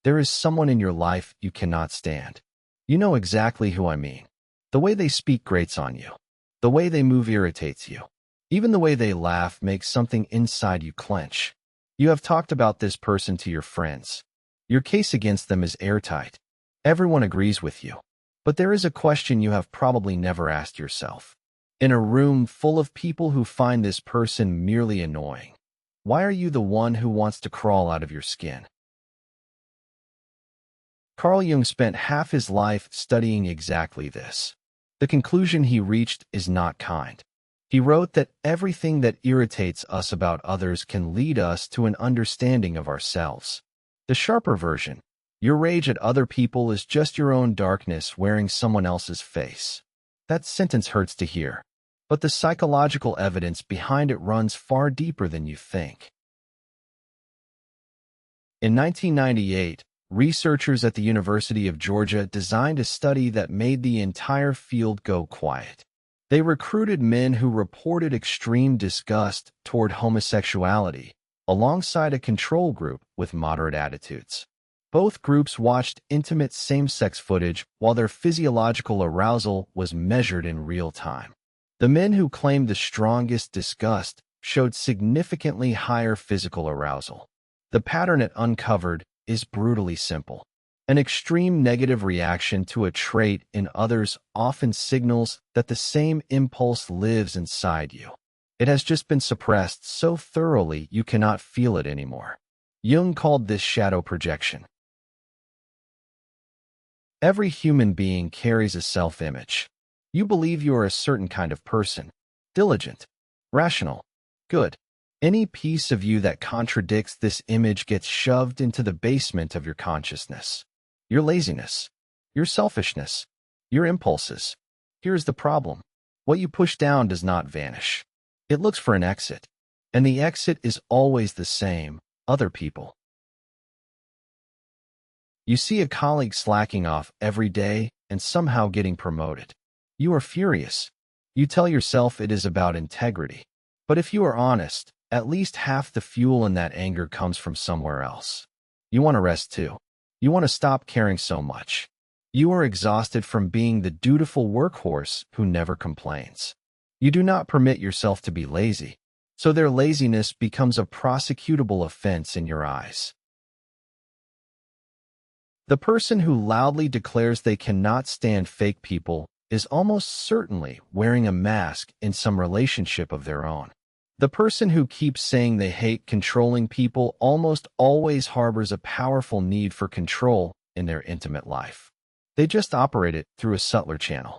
There is someone in your life you cannot stand. You know exactly who I mean. The way they speak grates on you. The way they move irritates you. Even the way they laugh makes something inside you clench. You have talked about this person to your friends. Your case against them is airtight. Everyone agrees with you. But there is a question you have probably never asked yourself. In a room full of people who find this person merely annoying, why are you the one who wants to crawl out of your skin? Carl Jung spent half his life studying exactly this. The conclusion he reached is not kind. He wrote that everything that irritates us about others can lead us to an understanding of ourselves. The sharper version, your rage at other people is just your own darkness wearing someone else's face. That sentence hurts to hear, but the psychological evidence behind it runs far deeper than you think. In 1998, researchers at the University of Georgia designed a study that made the entire field go quiet. They recruited men who reported extreme disgust toward homosexuality, alongside a control group with moderate attitudes. Both groups watched intimate same-sex footage while their physiological arousal was measured in real time. The men who claimed the strongest disgust showed significantly higher physical arousal. The pattern it uncovered is brutally simple. An extreme negative reaction to a trait in others often signals that the same impulse lives inside you. It has just been suppressed so thoroughly you cannot feel it anymore. Jung called this shadow projection. Every human being carries a self-image. You believe you are a certain kind of person, diligent, rational, good. Any piece of you that contradicts this image gets shoved into the basement of your consciousness. Your laziness, your selfishness, your impulses. Here's the problem. What you push down does not vanish. It looks for an exit, and the exit is always the same: other people. You see a colleague slacking off every day and somehow getting promoted. You are furious. You tell yourself it is about integrity. But if you are honest, at least half the fuel in that anger comes from somewhere else. You want to rest too. You want to stop caring so much. You are exhausted from being the dutiful workhorse who never complains. You do not permit yourself to be lazy, so their laziness becomes a prosecutable offense in your eyes. The person who loudly declares they cannot stand fake people is almost certainly wearing a mask in some relationship of their own. The person who keeps saying they hate controlling people almost always harbors a powerful need for control in their intimate life. They just operate it through a subtler channel.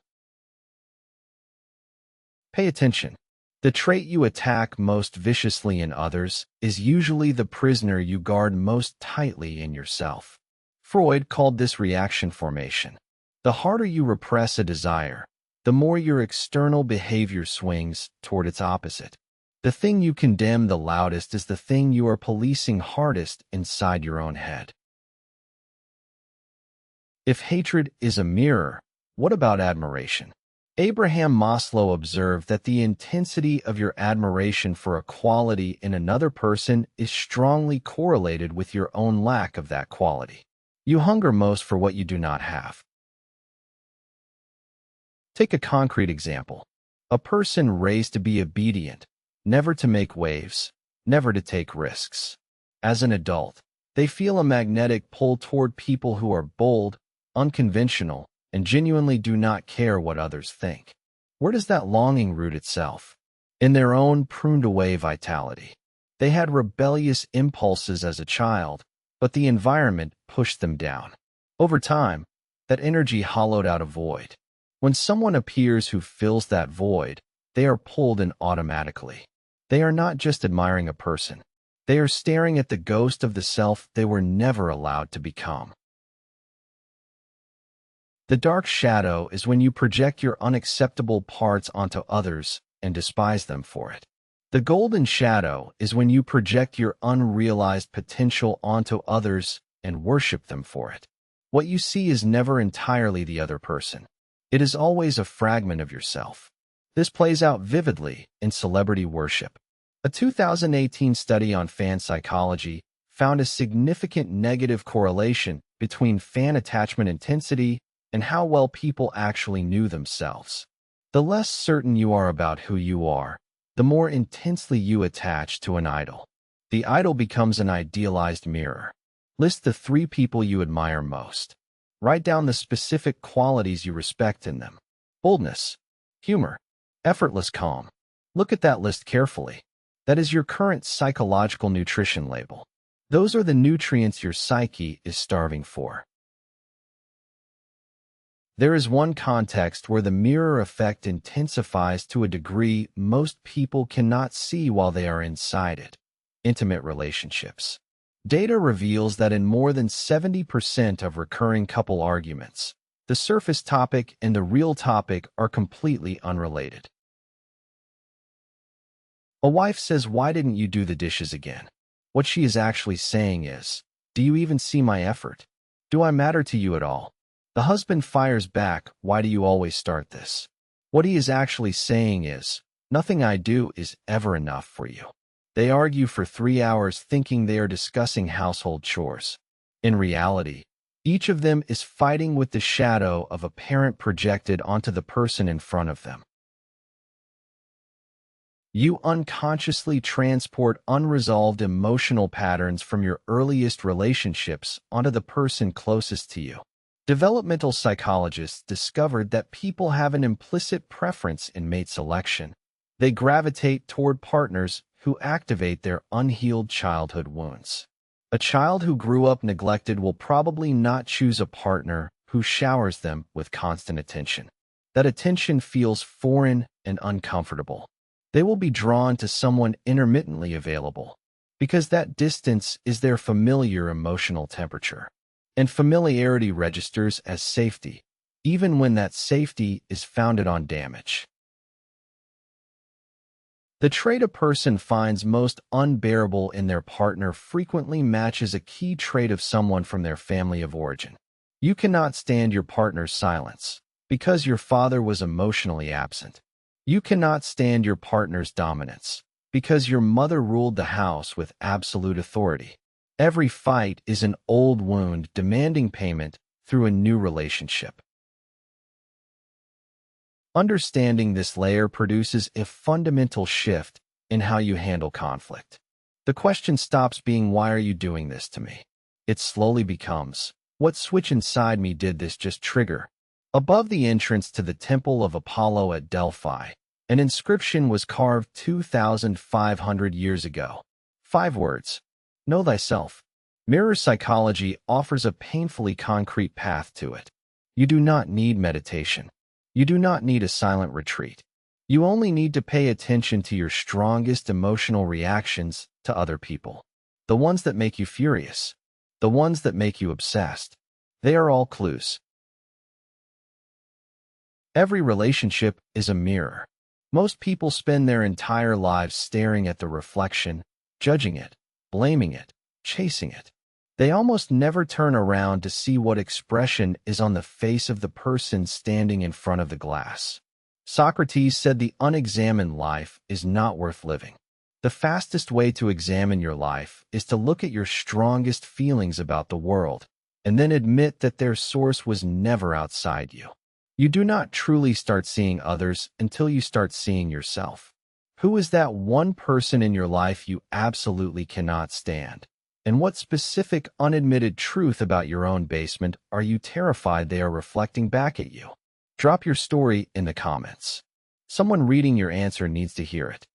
Pay attention. The trait you attack most viciously in others is usually the prisoner you guard most tightly in yourself. Freud called this reaction formation. The harder you repress a desire, the more your external behavior swings toward its opposite. The thing you condemn the loudest is the thing you are policing hardest inside your own head. If hatred is a mirror, what about admiration? Abraham Maslow observed that the intensity of your admiration for a quality in another person is strongly correlated with your own lack of that quality. You hunger most for what you do not have. Take a concrete example. A person raised to be obedient, never to make waves, never to take risks. As an adult, they feel a magnetic pull toward people who are bold, unconventional, and genuinely do not care what others think. Where does that longing root itself? In their own pruned-away vitality. They had rebellious impulses as a child, but the environment pushed them down. Over time, that energy hollowed out a void. When someone appears who fills that void, they are pulled in automatically. They are not just admiring a person. They are staring at the ghost of the self they were never allowed to become. The dark shadow is when you project your unacceptable parts onto others and despise them for it. The golden shadow is when you project your unrealized potential onto others and worship them for it. What you see is never entirely the other person. It is always a fragment of yourself. This plays out vividly in celebrity worship. A 2018 study on fan psychology found a significant negative correlation between fan attachment intensity and how well people actually knew themselves. The less certain you are about who you are, the more intensely you attach to an idol. The idol becomes an idealized mirror. List the 3 people you admire most. Write down the specific qualities you respect in them. Boldness, humor, effortless calm. Look at that list carefully. That is your current psychological nutrition label. Those are the nutrients your psyche is starving for. There is one context where the mirror effect intensifies to a degree most people cannot see while they are inside it: intimate relationships. Data reveals that in more than 70% of recurring couple arguments, the surface topic and the real topic are completely unrelated. A wife says, "Why didn't you do the dishes again?" What she is actually saying is, "Do you even see my effort? Do I matter to you at all?" The husband fires back, "Why do you always start this?" What he is actually saying is, "Nothing I do is ever enough for you." They argue for 3 hours thinking they are discussing household chores. In reality, each of them is fighting with the shadow of a parent projected onto the person in front of them. You unconsciously transport unresolved emotional patterns from your earliest relationships onto the person closest to you. Developmental psychologists discovered that people have an implicit preference in mate selection. They gravitate toward partners who activate their unhealed childhood wounds. A child who grew up neglected will probably not choose a partner who showers them with constant attention. That attention feels foreign and uncomfortable. They will be drawn to someone intermittently available, because that distance is their familiar emotional temperature. And familiarity registers as safety, even when that safety is founded on damage. The trait a person finds most unbearable in their partner frequently matches a key trait of someone from their family of origin. You cannot stand your partner's silence because your father was emotionally absent. You cannot stand your partner's dominance because your mother ruled the house with absolute authority. Every fight is an old wound demanding payment through a new relationship. Understanding this layer produces a fundamental shift in how you handle conflict. The question stops being, "Why are you doing this to me?" It slowly becomes, "What switch inside me did this just trigger?" Above the entrance to the Temple of Apollo at Delphi, an inscription was carved 2,500 years ago. 5 words: "Know thyself." Mirror psychology offers a painfully concrete path to it. You do not need meditation. You do not need a silent retreat. You only need to pay attention to your strongest emotional reactions to other people. The ones that make you furious. The ones that make you obsessed. They are all clues. Every relationship is a mirror. Most people spend their entire lives staring at the reflection, judging it, blaming it, chasing it. They almost never turn around to see what expression is on the face of the person standing in front of the glass. Socrates said the unexamined life is not worth living. The fastest way to examine your life is to look at your strongest feelings about the world and then admit that their source was never outside you. You do not truly start seeing others until you start seeing yourself. Who is that one person in your life you absolutely cannot stand? And what specific unadmitted truth about your own basement are you terrified they are reflecting back at you? Drop your story in the comments. Someone reading your answer needs to hear it.